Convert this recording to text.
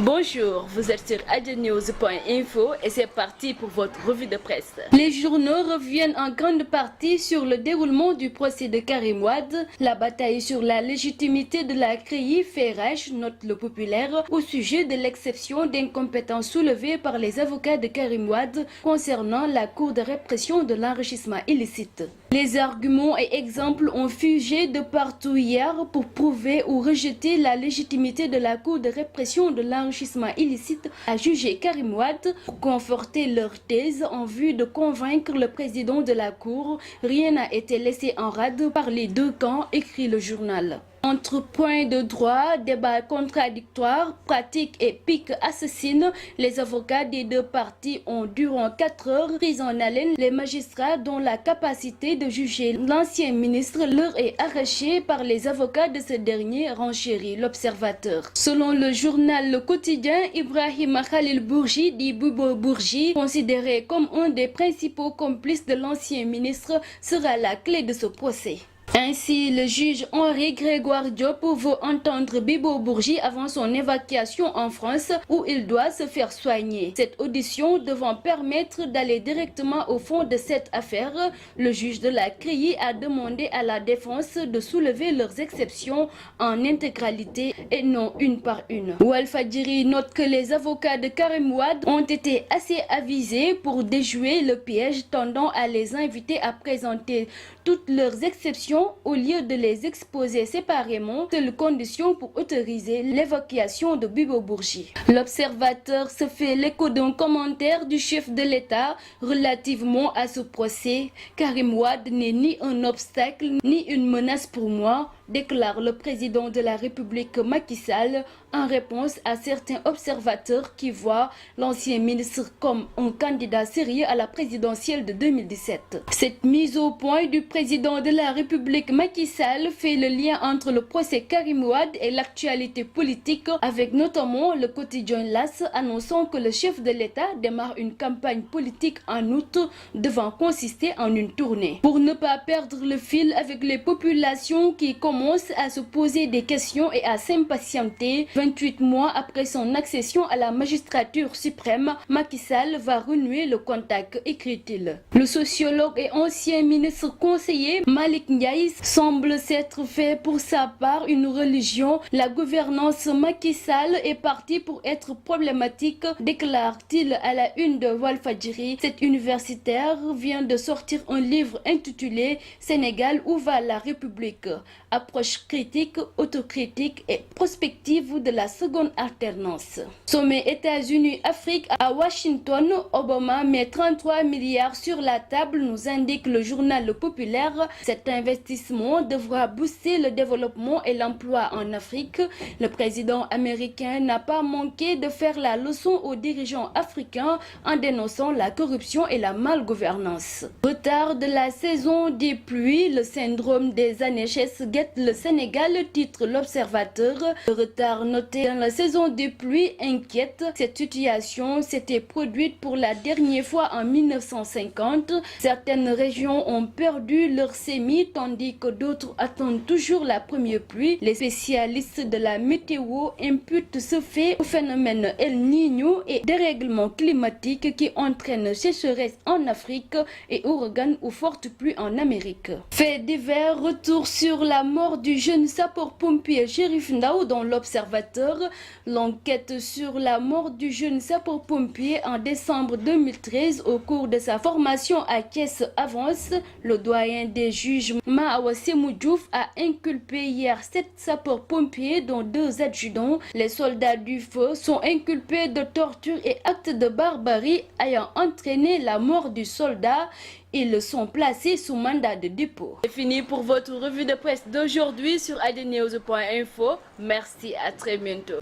Bonjour, vous êtes sur adenews.info et c'est parti pour votre revue de presse. Les journaux reviennent en grande partie sur le déroulement du procès de Karim Wade. La bataille sur la légitimité de la CREI fait rage, note le Populaire, au sujet de l'exception d'incompétence soulevée par les avocats de Karim Wade concernant la Cour de répression de l'enrichissement illicite. Les arguments et exemples ont fusé de partout hier pour prouver ou rejeter la légitimité de la Cour de répression de l'enrichissement illicite à juger Karim Wade. Pour conforter leur thèse en vue de convaincre le président de la Cour, rien n'a été laissé en rade par les deux camps, écrit le journal. Entre points de droit, débats contradictoires, pratiques et piques assassines, les avocats des deux parties ont durant 4 heures pris en haleine les magistrats dont la capacité de juger l'ancien ministre leur est arrachée par les avocats de ce dernier, renchérit l'Observateur. Selon le journal Le Quotidien, Ibrahim Khalil Bourgi, dit Bibo Bourgi, considéré comme un des principaux complices de l'ancien ministre, sera la clé de ce procès. Ainsi, le juge Henri Grégoire Diop veut entendre Bibo Bourgi avant son évacuation en France où il doit se faire soigner. Cette audition devant permettre d'aller directement au fond de cette affaire, le juge de la CREI a demandé à la défense de soulever leurs exceptions en intégralité et non une par une. Walfadjri note que les avocats de Karim Wade ont été assez avisés pour déjouer le piège tendant à les inviter à présenter toutes leurs exceptions au lieu de les exposer séparément, seule condition pour autoriser l'évacuation de Bibo Bourgi. L'Observateur se fait l'écho d'un commentaire du chef de l'État relativement à ce procès. Karim Wade n'est ni un obstacle ni une menace pour moi, déclare le président de la République Macky Sall en réponse à certains observateurs qui voient l'ancien ministre comme un candidat sérieux à la présidentielle de 2017. Cette mise au point du président de la République Macky Sall fait le lien entre le procès Karim Wade et l'actualité politique, avec notamment le quotidien LAS annonçant que le chef de l'État démarre une campagne politique en août devant consister en une tournée. Pour ne pas perdre le fil avec les populations qui commencent à se poser des questions et à s'impatienter, 28 mois après son accession à la magistrature suprême, Macky Sall va renouer le contact, écrit-il. Le sociologue et ancien ministre conseiller Malick Ndiaye semble s'être fait pour sa part une religion. La gouvernance Macky Sall est partie pour être problématique, déclare-t-il à la une de Walfadjri. Cet universitaire vient de sortir un livre intitulé Sénégal, où va la République? Approche critique, autocritique et prospective de la seconde alternance. Sommet États-Unis-Afrique à Washington, Obama met 33 milliards sur la table, nous indique le journal Le Populaire. Cet investissement devra booster le développement et l'emploi en Afrique. Le président américain n'a pas manqué de faire la leçon aux dirigeants africains en dénonçant la corruption et la malgouvernance. Retard de la saison des pluies, le syndrome des sécheresses guette le Sénégal, titre l'Observateur. Le retard noté dans la saison des pluies inquiète. Cette situation s'était produite pour la dernière fois en 1950. Certaines régions ont perdu leur semis tandis que d'autres attendent toujours la première pluie. Les spécialistes de la météo imputent ce fait au phénomène El Niño et dérèglement climatique qui entraînent sécheresse en Afrique et ouragan ou fortes pluies en Amérique. Fait divers, retour sur la mort du jeune sapeur-pompier Chérif Ndao dans l'Observateur. L'enquête sur la mort du jeune sapeur-pompier en décembre 2013 au cours de sa formation à Thiès avance. Le doyen des juges Maawa Sémou Diouf a inculpé hier 7 sapeurs-pompiers dont 2 adjudants. Les soldats du feu sont inculpés de torture et actes de barbarie ayant entraîné la mort du soldat. Ils sont placés sous mandat de dépôt. C'est fini pour votre revue de presse d'aujourd'hui sur adenews.info. Merci, à très bientôt.